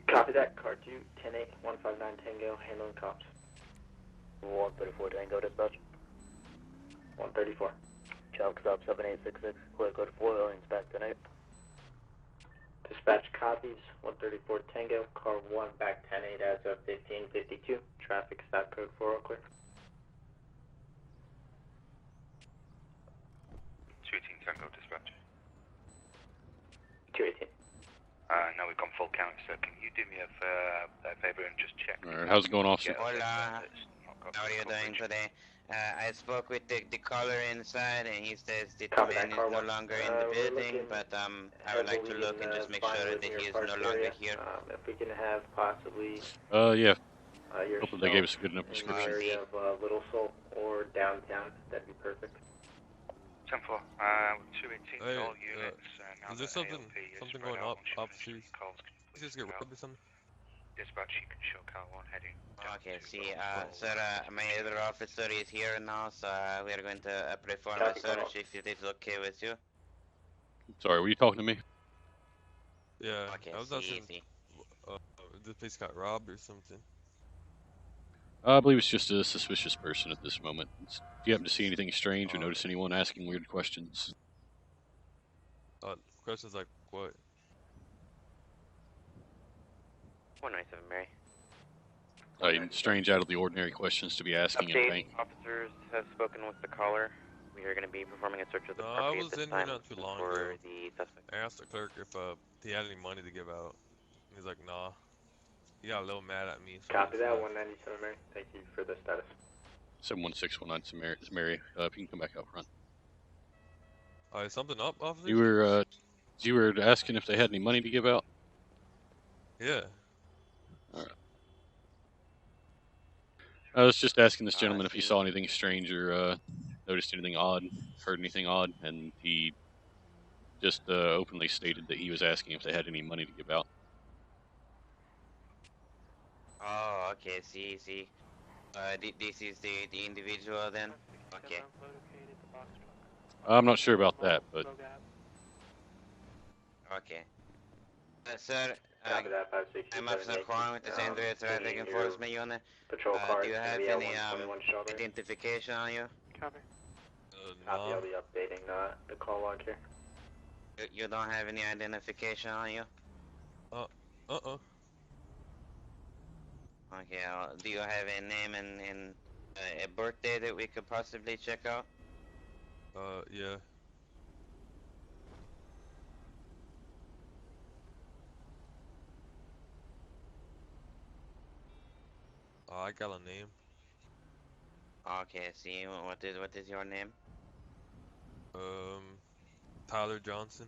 Copy that, car 2, 10-8, 159 Tango, handling cops. 134 Tango, dispatch. 134. Child stop 7866, clear code 4, inspect 10-8. Dispatch copies, 134 Tango, car 1 back 10-8 as of 1552. Traffic stop code 40 clear. 218 Tango, dispatch. 218. Now we've gone full count, so can you do me a favor and just check? Alright, how's it going, officer? Hola, how are you doing today? I spoke with the caller inside, and he says the man is no longer in the building, but I would like to look and just make sure that he is no longer here. If we can have possibly Yeah. yourself Hopefully they gave us a good enough in the description. area of Little Seoul or downtown, that'd be perfect. 10-4, 218 Hey, all units. Now is there that something ALP is something spread going out up, on shipments, officers? calls Let's just get rid of something. Dispatch, you can show car 1 heading down Okay, to, see, Roll. sir, my other officer is here now, so we are going to perform a Copy, search if it is okay with you. Sorry, were you talking to me? Yeah, Okay, I was see, asking see. if this place got robbed or something. I believe it's just a suspicious person at this moment. Do you happen to see anything strange or notice anyone asking weird questions? Questions like what? 197 Mary. Strange, out of the ordinary questions to be asking in a bank. Officers have spoken with the caller. We are going to be performing a search of the No, property I at was this in here time not too long for ago. the suspect. I asked the clerk if he had any money to give out. He's like, nah. He got a little mad at me. So Copy that, 197 Mary. Thank you for the status. 71619 is Mary. If you can come back out front. Is something up, officer? You were asking if they had any money to give out? Yeah. Alright. I was just asking this gentleman if he saw anything strange or noticed anything odd, heard anything odd, and he just openly stated that he was asking if they had any money to give out. Oh, okay, see, see. This is the individual then? Okay. I'm not sure about that, but Okay. Sir, Copy that, 560. I'm Officer Juan with the San Andreas Traffic Enforcement Unit. Patrol car Do you have VL any 121 Strawberry. identification on you? Copy, No. I'll be updating the call log here. You don't have any identification on you? Uh-uh. Okay, do you have a name and a birthday that we could possibly check out? Yeah. I got a name. Okay, see, what is your name? Tyler Johnson.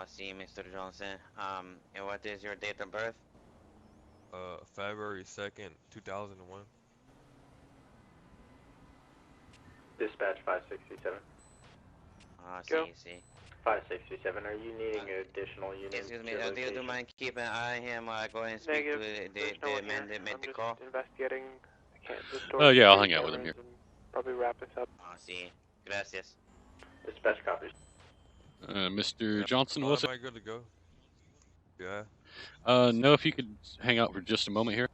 See, Mr. Johnson. And what is your date of birth? February 2nd, 2001. Dispatch 567. See. 567, are you needing additional units? Excuse me, to your do you location? mind keeping an eye on him while I go and speak to the man that made the call? Investigating. Oh yeah, I'll hang out with him here. Probably wrap this up. See. Gracias. Dispatch copies. Mr. Johnson, was it? Am I good to go? Yeah. No, if you could hang out for just a moment here.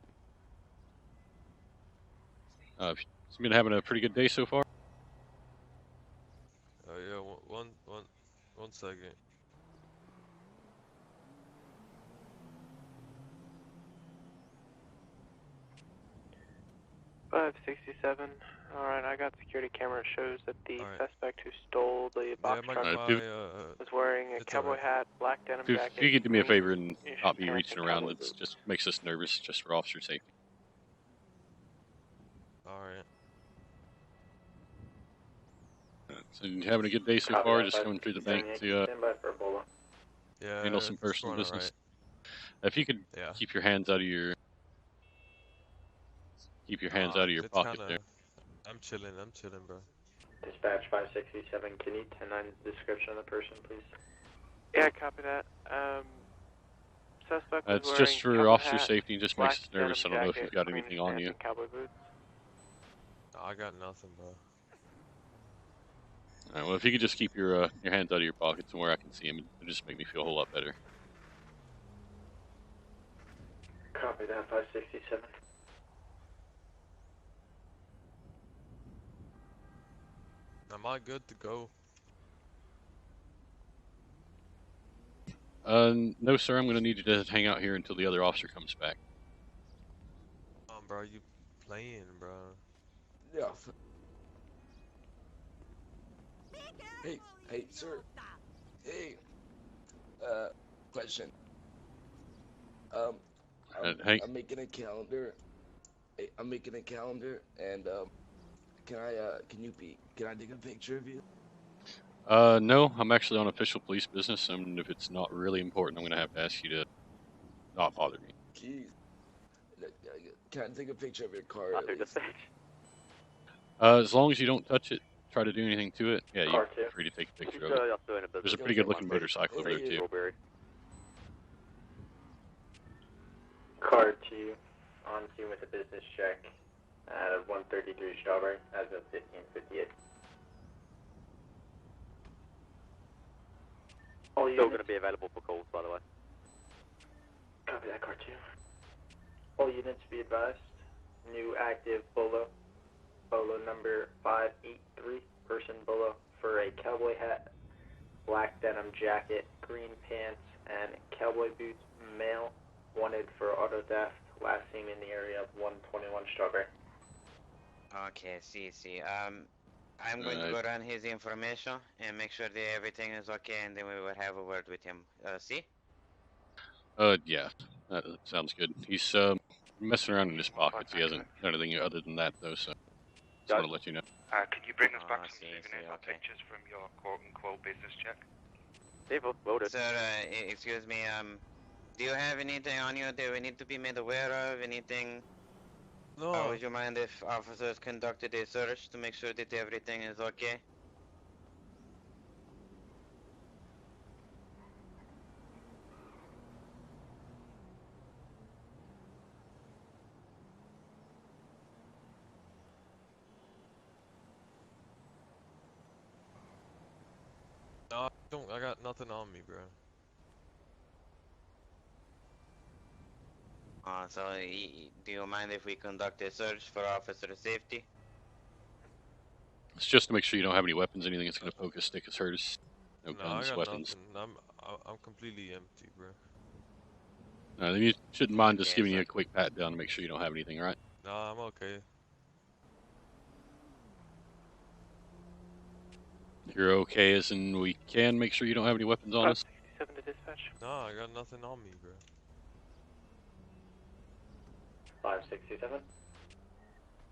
It's been having a pretty good day so far. Yeah, one second. $567. Alright, I got security camera shows that the suspect who stole the box truck was wearing a cowboy hat, black denim jacket. If you could do me a favor and not be reaching around, it just makes us nervous just for officer safety. Alright. So you having a good day so far? Just coming through the bank to handle some personal business. If you could keep your hands out of your pocket kinda, there. I'm chilling, bro. Dispatch 567, can you 10-9 the description of the person, please? Yeah, copy that. Suspect was It's just for wearing officer hat, safety, just black makes us nervous. I denim don't know if you've jacket, got green anything on pants, you. and cowboy boots. No, I got nothing, bro. Alright, well, if you could just keep your hands out of your pockets and where I can see him, it'll just make me feel a whole lot better. Copy that, 567. Am I good to go? No, sir. I'm going to need you to hang out here until the other officer comes back. Bro, you playing, bro? Yeah. Hey, sir. Hey. Question. I'm making a calendar. Hey, I'm making a calendar, and can I take a picture of you? No, I'm actually on official police business, and if it's not really important, I'm going to have to ask you to not bother me. Jeez. Can I take a picture of your car? As long as you don't touch it, try to do anything to it, yeah, you're Car 2. free to take a picture of it. There's a pretty good looking motorcycle over there, too. Car 2, on scene with a business check at 133 Strawberry as of 15:58. Still going to be available for calls, by the way. Copy that, Car 2. All units be advised. New active bolo number 583, person bolo for a cowboy hat, black denim jacket, green pants, and cowboy boots, male, wanted for auto theft, last seen in the area of 121 Strawberry. Okay, see. I'm going to go run his information and make sure that everything is okay, and then we will have a word with him. See? Yeah, that sounds good. He's messing around in his pockets. He hasn't done anything other than that, though, so just want to let you know. Could you bring us back some souvenirs or pictures from your quote-unquote business check? Sir, excuse me, do you have anything on you that we need to be made aware of? Anything? No. Would you mind if officers conducted a search to make sure that everything is okay? No, I got nothing on me, bro. So, do you mind if we conduct a search for officer safety? It's just to make sure you don't have any weapons, anything that's going to poke a stick as hurt us. No guns, I got weapons. nothing. I'm completely empty, bro. Then you shouldn't mind just giving you a quick pat down to make sure you don't have anything, right? Nah, I'm okay. You're okay as in we can make sure you don't have any weapons on us? 67 to dispatch. Nah, I got nothing on me, bro. 567.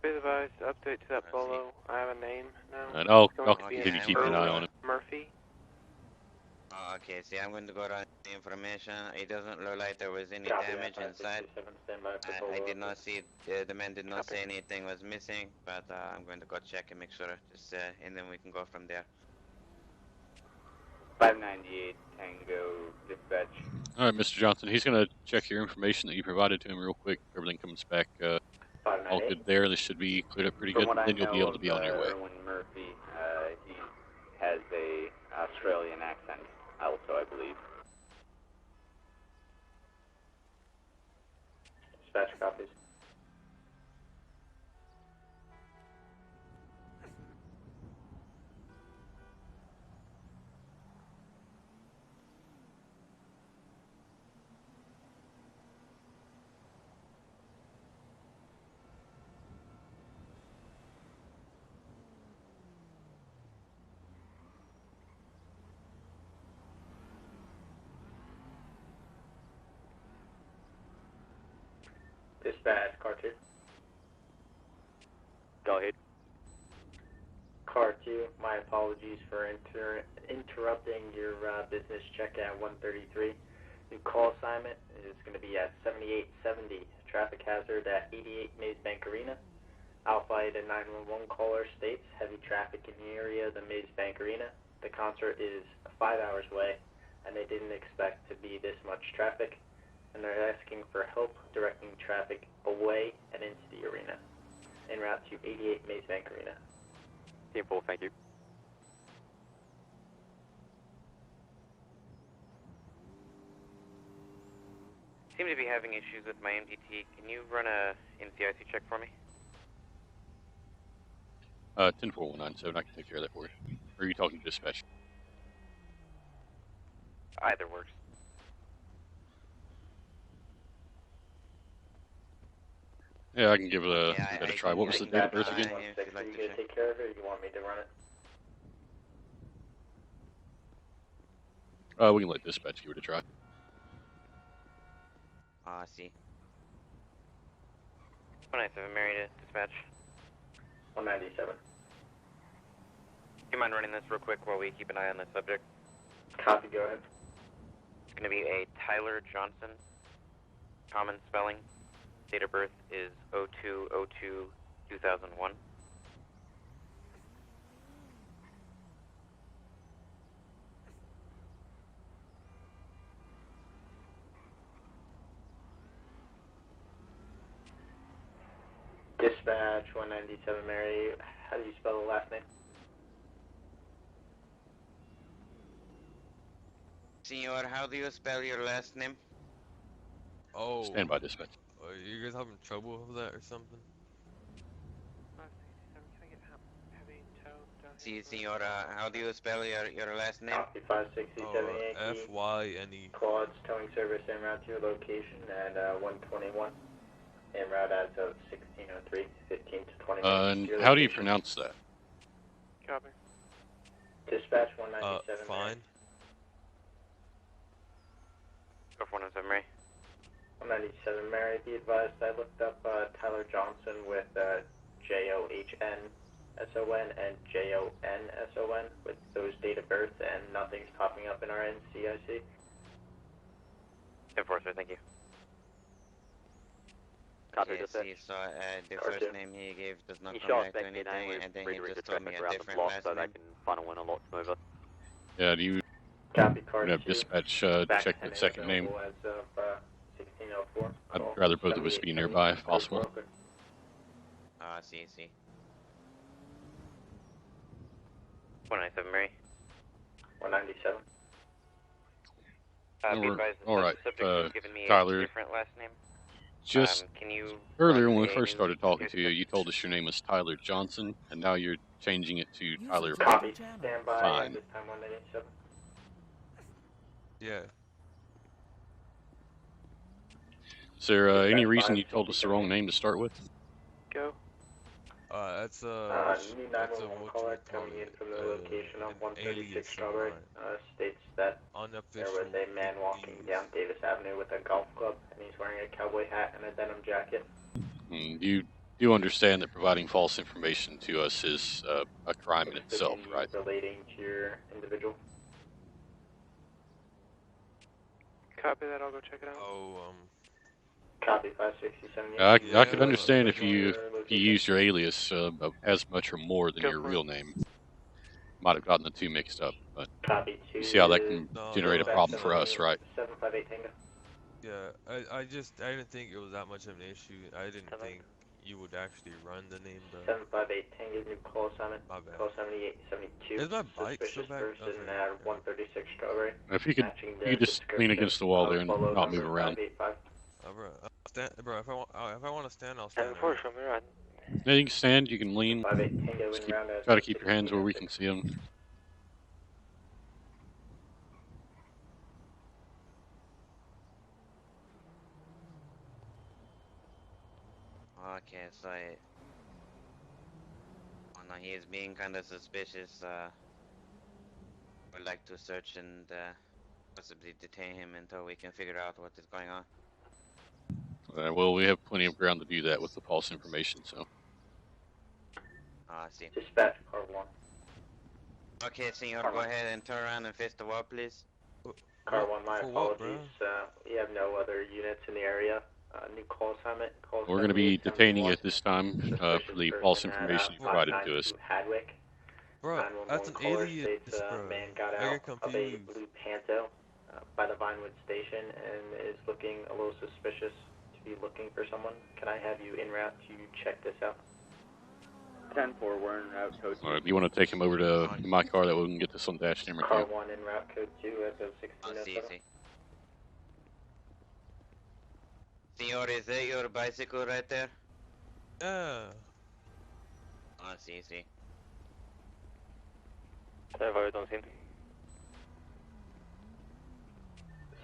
Be advised, update to that bolo. I have a name now. And I'll It's continue keeping an eye on it. Murphy. Okay, see, I'm going to go run the information. It doesn't look like there was any damage inside. I did not see, the man did not say anything was missing, but I'm going to go check and make sure, and then we can go from there. 598 Tango dispatch. Alright, Mr. Johnson, he's going to check your information that you provided to him real quick. If everything comes back all good there, this should be cleared up pretty good, then you'll be able to be on your way. Erwin Murphy, he has a Australian accent, also, I believe. Dispatch copies. Dispatch, car 2. Go ahead. Car 2, my apologies for interrupting your business check at 133. New call assignment is going to be at 7870. Traffic hazard at 88 Maze Bank Arena. Alpha 8 911 caller states heavy traffic in the area of the Maze Bank Arena. The concert is 5 hours away, and they didn't expect to be this much traffic. And they're asking for help directing traffic away and into the arena, en route to 88 Maze Bank Arena. Team 4, thank you. seem to be having issues with my MDT. Can you run a NCIC check for me? 10-4-197, I can take care of that for you. Or are you talking to dispatch? Either works. Yeah, I can give it a try. What was the date of birth again? Are you gonna take care of it, or you want me to run it? We can let dispatch give it a try. I see. 197, Mary to dispatch. 197. Do you mind running this real quick while we keep an eye on this subject? Copy, go ahead. It's going to be a Tyler Johnson, common spelling. Date of birth is 02/02/2001. Dispatch 197, Mary. How do you spell the last name? Senor, how do you spell your last name? Oh. Stand by, dispatch. Are you guys having trouble with that or something? Si, senora, how do you spell your last name? Copy 567 F-Y-N-E. Quads towing service en route to your location at 121. En route as of 1603, 15 to 20 minutes. And how do you pronounce that? Copy. Dispatch 197. Fine. Go for 197, Mary. 197, Mary. Be advised, I looked up Tyler Johnson with Johnsson and JONSON with those date of birth, and nothing's popping up in our NCIC. Enforcer, thank you. Copy yes, he saw the first name he gave does not come back to anything, and then he just told me a different last name. I can funnel in a lot smoother. Yeah, do you Copy, card have dispatch check the second name? As of 1604. I'd rather both of us be nearby if possible. See. 197, Mary. 197. Alright, me Tyler, a different last name. just can you earlier when we first started talking to you, you told us your name was Tyler Johnson, and now you're changing it to Tyler Copy, stand by Fine. at this time 197. Yeah. Is there any reason you told us the wrong name to start with? Go. That's new 911 caller coming in from the location of 136 Strawberry states that there was a man walking down Davis Avenue with a golf club, and he's wearing a cowboy hat and a denim jacket. You do understand that providing false information to us is a crime in itself, right? Relating to your individual. Copy that, I'll go check it out. Copy 567. I could understand if you use your alias as much or more than your real name. Might have gotten the two mixed up, but you see how that can generate a problem for us, right? 758 Tango. Yeah, I didn't think it was that much of an issue. I didn't think you would actually run the name though. 758 Tango, new call assignment. My bad. Call 7872. Is my bike still back? Person at 136 Strawberry. If you could just lean against the wall there and not move around. Bro, if I want to stand, I'll stand. Yeah, you can stand, you can lean. Just try to keep your hands where we can see them. Okay, so no, he is being kind of suspicious. Would like to search and possibly detain him until we can figure out what is going on. Well, we have plenty of ground to do that with the false information, so. I see. Dispatch car 1. Okay, senor, go ahead and turn around and face the wall, please. Car 1, my apologies. We have no other units in the area. New call assignment. We're going to be detaining you at this time for the false information you provided to us. Hadwick. Bro, that's an idiot, bro. Man got out of a blue Panto by the Vinewood station and is looking a little suspicious to be looking for someone. Can I have you en route to check this out? 10-4, we're en route, code 2. Alright, you want to take him over to my car that we can get this on dash camera too? Car 1 en route, code 2 as of 1607. Senor, is that your bicycle right there? Yeah. Oh, see. 758 on scene.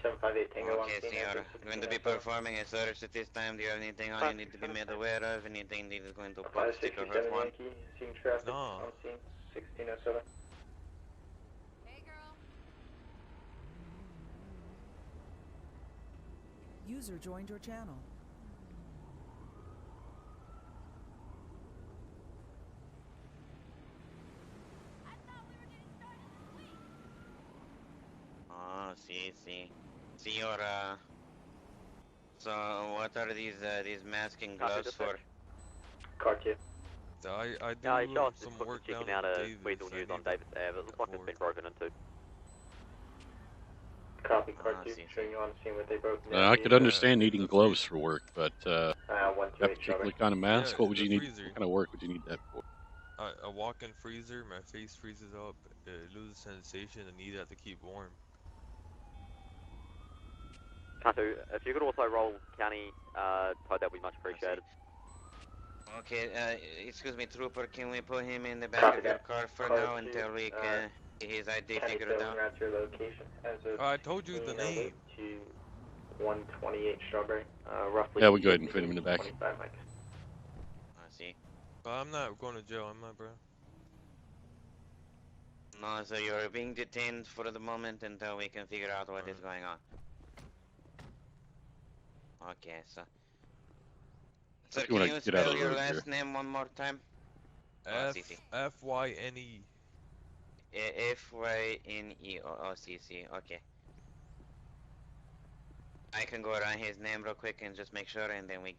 758 Tango on Okay, scene. senor. I'm going to be performing a search at this time. Do you have anything on you need to be made aware of? Anything that is going to pop, stick, or hurt one? Yankee, seeing traffic No. on scene, 1607. Hey, girl. User joined your channel. Oh, see. Senor, so what are these masking gloves for? Car 2. I do he shot us some just work checking down out in a Davis. Weasel News on Davis Ave. It looks like it's been broken into. Copy, car 2. Showing you on scene what they broke. I could understand needing gloves for work, but that 128 particular kind of mask, Yeah, what would the you need? freezer. What kind of work would you need that for? A walk-in freezer, my face freezes up, it loses sensation, and need that to keep warm. Cantu, if you could also roll county code, that would be much appreciated. Okay, excuse me, trooper, can we put him in the back of your car for now until we can get his ID figured out? Your location as of I told you the name. To 128 Strawberry, roughly. Yeah, we'll go ahead and put him in the back. 25 mics. I see. I'm not going to jail, am I, bro? No, so you're being detained for the moment until we can figure out what is going on. Okay, so... So You can wanna you get out of spell the your road last here. name one more time? F-Y-N-E. F-Y-N-E, O-C-C, okay. I can go around his name real quick and just make sure, and then we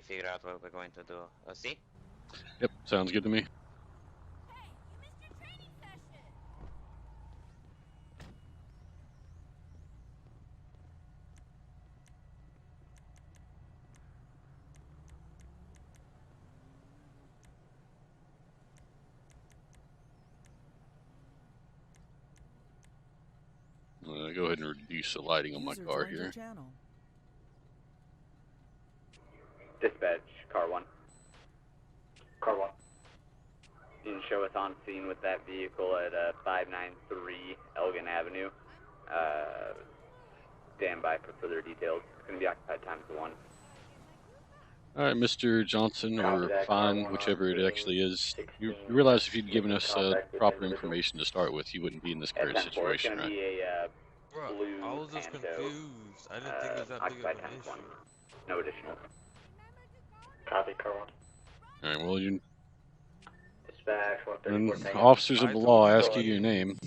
figure out what we're going to do. O-C? Yep, sounds good to me. Go ahead and reduce the lighting on my car here. Dispatch, car 1. Car 1. Didn't show us on scene with that vehicle at 593 Elgin Avenue. Stand by for further details. It's going to be occupied times 1. Alright, Mr. Johnson, or Fine, whichever it actually is. You realize if you'd given us proper information to start with, you wouldn't be in this current situation, right? Bro, I was just confused. I didn't think it was that big of an issue. No additional. Copy, car 1. Alright, well, you... Dispatch, When 134 officers of the law ask you your name,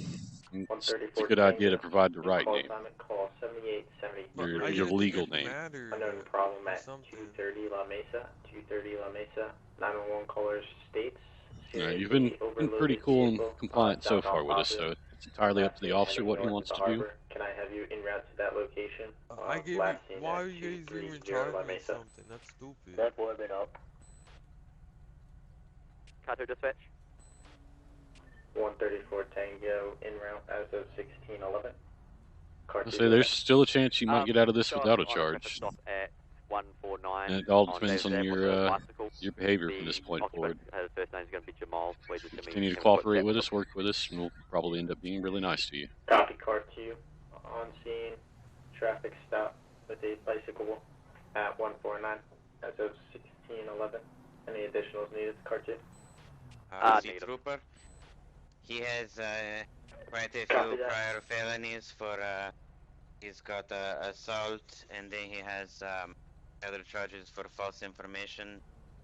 it's a good idea to provide the right name. Call 7870. Your legal name. Unknown problem at 230 La Mesa. 230 La Mesa. 911 caller states. You've been pretty cool and compliant so far with us, so it's entirely up to the officer what he wants to do. Can I have you en route to that location? I gave you, why are you guys even charging me something? That's stupid. That boy been up. Cantu, dispatch. 134 Tango en route as of 1611. I say there's still a chance you might get out of this without a charge. At 149. And it all depends on your behavior from this point forward. His first name is going to be Jamal. Continue to cooperate with us, work with us, and we'll probably end up being really nice to you. Copy, car 2 on scene. Traffic stop with a bicycle at 149 as of 1611. Any additionals needed, car 2? The trooper. He has quite a few prior felonies for, he's got assault, and then he has other charges for false information.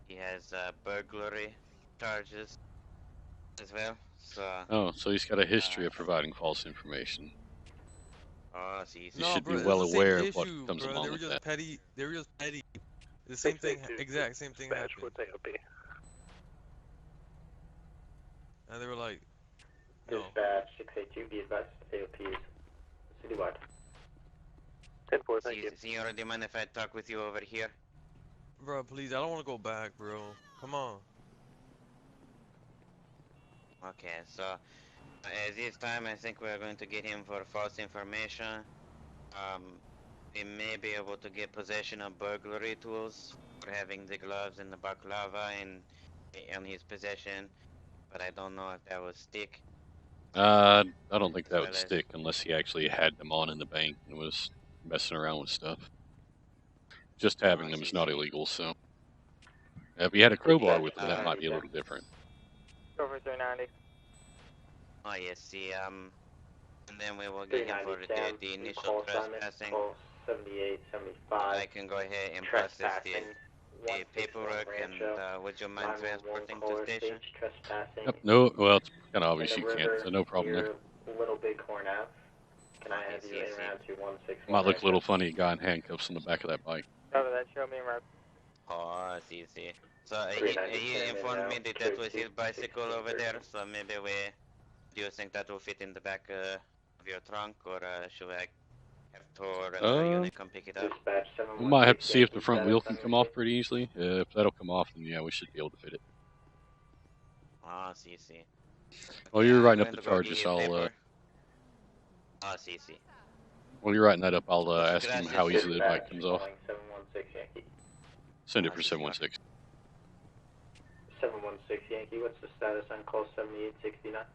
He has burglary charges as well, so... Oh, so he's got a history of providing false information. Oh, see. You should be well aware of what comes along they were with just that. Petty. They were just petty. The same thing, exact same thing happened. And they were like, no. Dispatch 682, be advised, AOP is citywide. 10-4, thank you. Senora, do you mind if I talk with you over here? Bro, please, I don't want to go back, bro. Come on. Okay, so at this time I think we're going to get him for false information. we may be able to get possession of burglary tools for having the gloves and the baklava in his possession, but I don't know if that would stick. I don't think that would stick unless he actually had them on in the bank and was messing around with stuff. Just having them is not illegal, so. If he had a crowbar with him, that might be a little different. Over 390. Oh, yes, see, and then we will get him for the initial trespassing. 78, 75. I can go ahead and process the paperwork, and would you mind transporting to station? Yep, no, well, it's kind of obvious you can't, so no problem there. Little Bighorn Ave. Can I have you in around 216? Might look a little funny, a guy in handcuffs on the back of that bike. Cover that, show me around. Oh, see. So he informed me that that was his bicycle over there, so maybe do you think that will fit in the back of your trunk, or should I have Tor and the unit come pick it up? We might have to see if the front wheel can come off pretty easily. If that'll come off, then yeah, we should be able to fit it. Oh, see. While you're writing up the charges, I'll Oh, see. while you're writing that up, I'll ask him how easily the bike comes off. Send it for 716. 716 Yankee, what's the status on call 7869?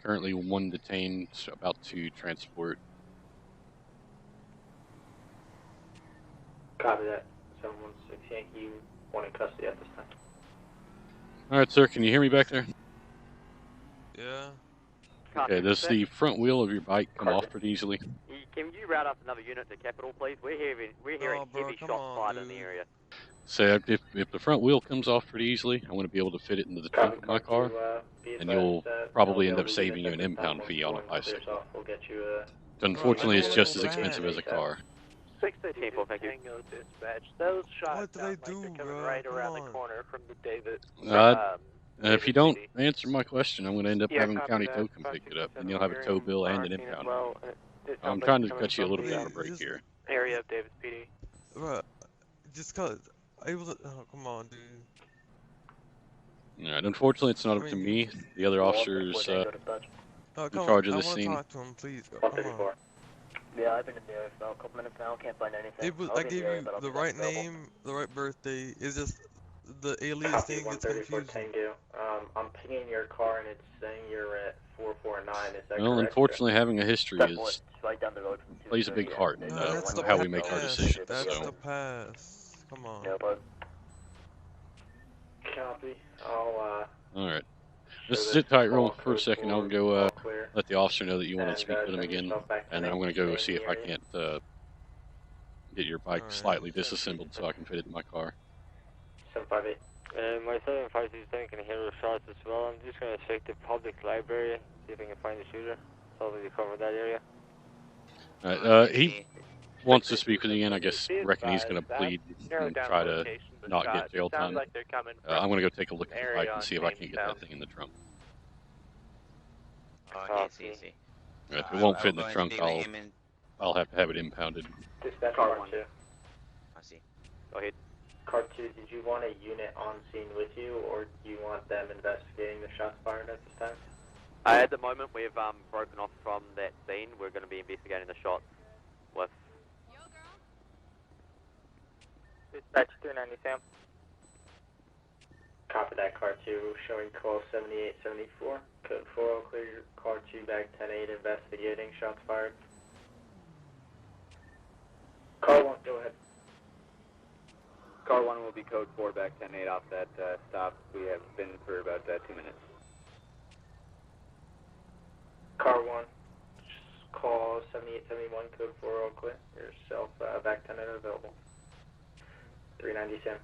Currently one detained, about to transport. Copy that. 716 Yankee, one in custody at this time. Alright, sir, can you hear me back there? Yeah. Okay, does the front wheel of your bike come off pretty easily? Can you route up another unit to Capital, please? We're hearing heavy shots fired in the area. So if the front wheel comes off pretty easily, I want to be able to fit it into the trunk of my car, and you'll probably end up saving you an impound fee on a bicycle. Unfortunately, it's just as expensive as a car. 613, thank you. Dispatch. Those shots sound like they're coming right around the corner from the David. If you don't answer my question, I'm going to end up having county tow come pick it up, and you'll have a tow bill and an impound. I'm trying to cut you a little bit of a break here. Area of Davis PD. Right. Just cause I was. Oh, come on, dude. Alright, unfortunately, it's not up to me. The other officers in charge of this scene. Talk to him, please. Come on. Yeah, I've been in there for a couple minutes now. Can't find anything. I gave you the right name, the right birthday. It's just the alias thing gets confusing. I'm pinging your car and it's saying you're at 449. Is that correct? Well, unfortunately, having a history right down the road plays a big part in that's how we make our decisions. That's the pass. Come on. Yeah, bud. Copy. I'll Alright. Just sit tight real for a second. I'll go let the officer know that you want to speak with him again, and then I'm going to go see if I can't get your bike slightly disassembled so I can fit it in my car. 758. My 756 can handle shots as well. I'm just going to check the public library, see if I can find the shooter. Hopefully cover that area. Alright, he wants to speak with you again. I guess reckon he's going to plead and try to not get jail time. I'm going to go take a look at the bike and see if I can get that thing in the trunk. Oh, see. If it won't fit in the trunk, I'll have to have it impounded. Dispatch car 1. I see. Go ahead. Car 2, did you want a unit on scene with you, or do you want them investigating the shots fired at this time? At the moment, we've broken off from that scene. We're going to be investigating the shots with... Dispatch 390, Sam. Copy that, car 2, showing call 7874. Code 4, clear car 2 back 10-8, investigating shots fired. Car 1, go ahead. Car 1 will be code 4 back 10-8 off that stop. We have been for about 2 minutes. Car 1, call 7871, code 4, all clear. Yourself back 10-8 available. 390 Sam.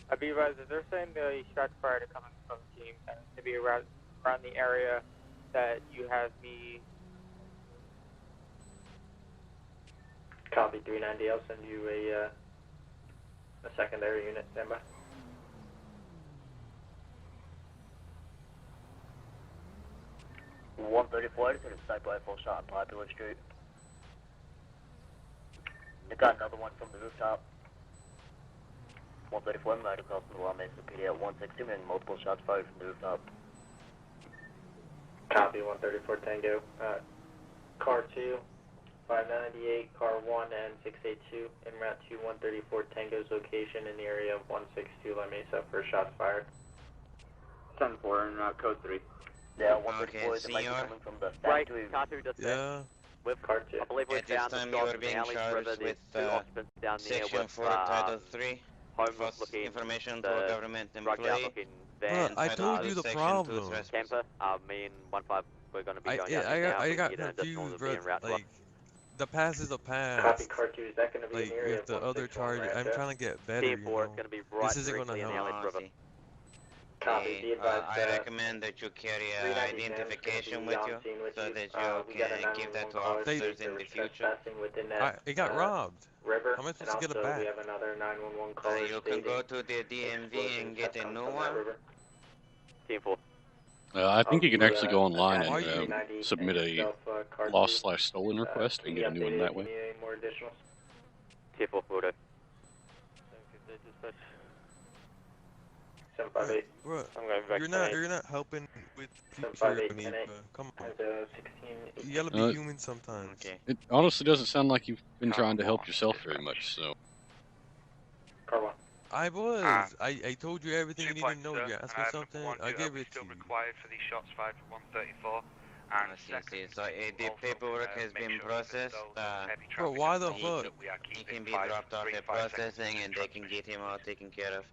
I'd be advised if they're saying the shots fired are coming from the team, and to be around the area that you have me. Copy 390. I'll send you a secondary unit. Stand by. .134 is in a sniper rifle shot on Popular Street. They got another one from the rooftop. 134 right across from the wall, makes the PD at 160 and multiple shots fired from the rooftop. Copy 134 Tango. Car 2, 598, car 1 and 682 en route to 134 Tango's location in the area of 162 La Mesa for shots fired. 10-4 in code 3. Yeah, 134 is coming from the Right, factory. car 2 just Yeah. With car 2. I believe we At this found the time, you shots are in the being alley charged river. There's with two occupants down there Section with 4, Title 3, homeless false looking information to a government drugged out employee. looking Bro, van. I told you the Section 2 problem. trespass. Camper, me and 1-5, we're going to be going down I there now. I got You know, just confused, to bro. be en route to us. Like, the past is a Copy past. car 2, is that going to be in Like, the area with of the other 161 charge, I'm Rancho? trying to get better, you T4 know. is going to be right This isn't gonna directly in the help. Alias River. Copy, be advised, I recommend that you carry identification with you so that you can give that to officers in the future. It got robbed. River, How am I supposed and to get it also back? we have another 911 caller You can go to the DMV and get a new one. T4. I think you can actually go online Are and you- submit a lost/stolen request and get a new one that way. Any more additionals? T4 photo. 758. Bro, I'm going back you're not helping with future 758, me, 10-8. bro. Come on. And 16. You gotta be human sometimes. Okay. It honestly doesn't sound like you've been trying to help yourself very much, so. Car 1. I was. I told you everything you need to know. You asked me something, I gave it to you. required for these shots fired for 134. I see. So the paperwork has been processed. Bro, why the fuck? He can be dropped off at processing and they can get him all taken care of.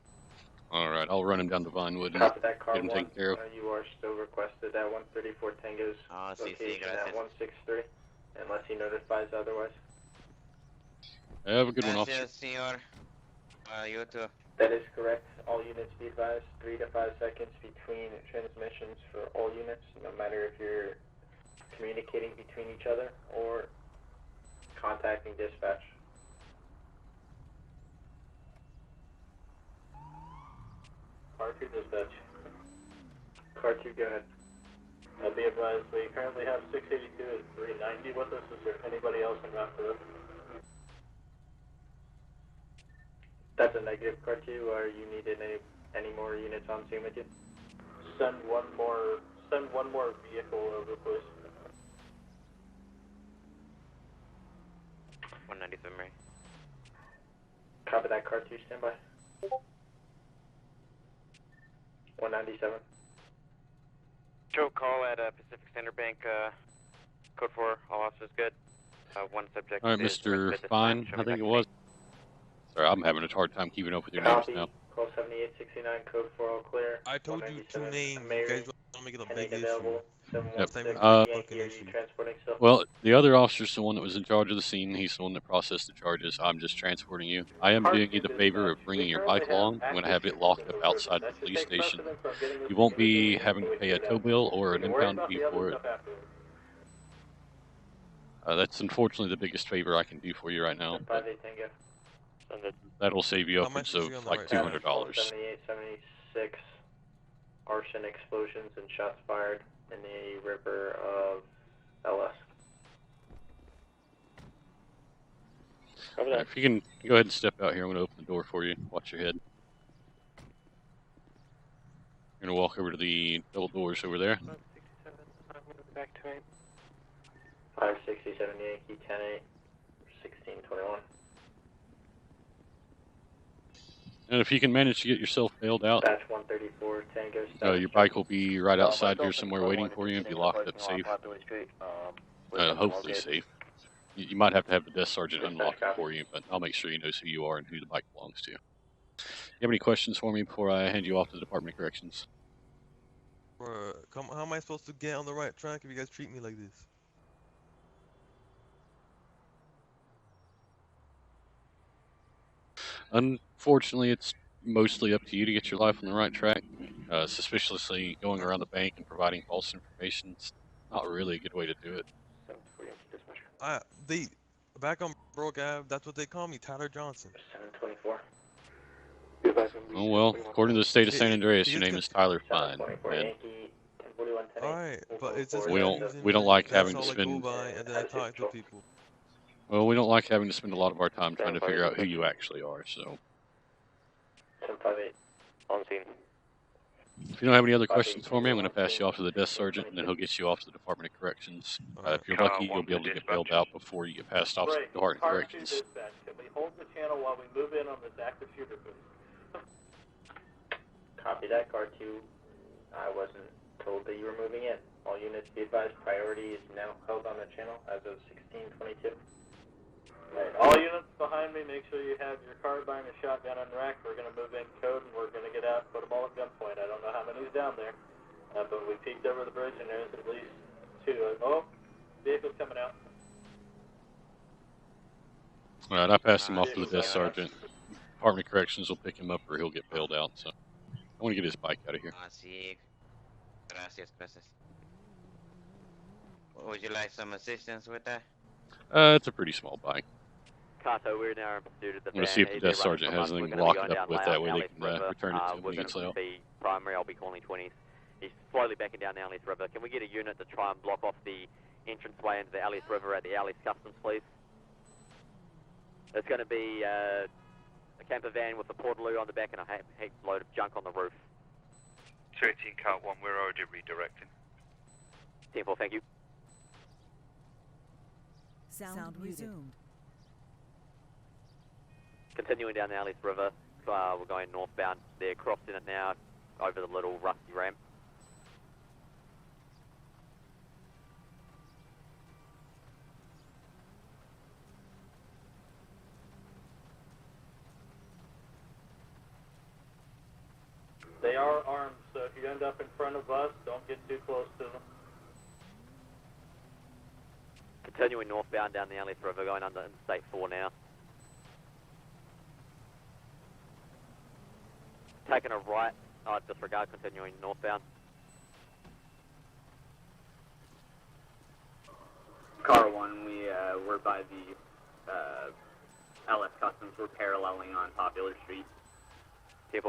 Alright, I'll run him down to Vinewood and Copy that, car get him 1. taken care of. You are still requested at 134 Tango's location at 163, unless he notifies otherwise. Have a good one, Gracias, officer. senor. You too. That is correct. All units be advised, 3 to 5 seconds between transmissions for all units, no matter if you're communicating between each other or contacting dispatch. Car 2 dispatch. Car 2, go ahead. I'll be advised, we currently have 682 and 390 with us. Is there anybody else in route for this? That's a negative, car 2. Are you needed any more units on scene with you? Send one more vehicle over, please. 197, Mary. Copy that, car 2, stand by. 197. Joe, call at Pacific Standard Bank, code 4, all officers good. One subject. Alright, Mr. Fine, I think it was. Sorry, I'm having a hard time keeping up with your names now. Call 7869, code 4, all clear. I told you 2 names. You guys want to make it a big issue. Well, the other officer's the one that was in charge of the scene. He's the one that processed the charges. I'm just transporting you. I am doing you the favor of bringing your bike along. I'm going to have it locked up outside the police station. You won't be having to pay a tow bill or an impound fee for it. That's unfortunately the biggest favor I can do for you right now. But that'll save you upwards of like $200. 7876, arson, explosions, and shots fired in the river of LS. If you can go ahead and step out here, I'm going to open the door for you. Watch your head. You're going to walk over to the double doors over there. 567 Yankee 10-8, 1621. And if you can manage to get yourself bailed out, Batch 134 Tango. your bike will be right outside here somewhere waiting for you and be locked up safe. Hopefully safe. You might have to have the desk sergeant unlock it for you, but I'll make sure he knows who you are and who the bike belongs to. You have any questions for me before I hand you off to the Department of Corrections? How am I supposed to get on the right track if you guys treat me like this? Unfortunately, it's mostly up to you to get your life on the right track. Suspiciously going around the bank and providing false information is not really a good way to do it. Back on Broke Ave, that's what they call me, Tyler Johnson. 724. Oh well, according to the state of San Andreas, your name is Tyler Fine. And alright, but it's just we don't like having to spend. Well, we don't like having to spend a lot of our time trying to figure out who you actually are. So. 758 on scene. If you don't have any other questions for me, I'm going to pass you off to the desk sergeant, and then he'll get you off to the Department of Corrections. If you're lucky, you'll be able to get bailed out before you get passed off to the Department of Corrections. Dispatch, can we hold the channel while we move in on this active shooter, please? Copy that, Car 2. I wasn't told that you were moving in. All units be advised, priority is now held on the channel as of 1622. Right, all units behind me, make sure you have your carbine and shotgun on rack. We're going to move in code and we're going to get out and put them all at gunpoint. I don't know how many's down there, but we peeked over the bridge and there's at least 2. Oh, vehicle's coming out. Alright, I passed him off to the desk sergeant. Department of Corrections will pick him up or he'll get bailed out, so I want to get his bike out of here. Gracias, gracias. Would you like some assistance with that? It's a pretty small bike. Kato, we're now in pursuit of the I'm going to see if the desk sergeant has anything to lock it up with, that way they can return it to him when he gets out. Primary, I'll be calling 20s. He's slowly backing down the Alias River. Can we get a unit to try and block off the entranceway into the Alias River at the Alias Customs, please? There's going to be a camper van with a portaloo on the back and a heap load of junk on the roof. 218 Car 1, we're already redirecting. 10-4, thank you. Sound resumed. Continuing down the Alias River, we're going northbound. They're crossing it now over the little rusty ramp. They are armed, so if you end up in front of us, don't get too close to them. Continuing northbound down the Alias River, going under Interstate 4 now. Taking a right, disregard, continuing northbound. Car 1, we're by the LS Customs. We're paralleling on Popular Street. Careful,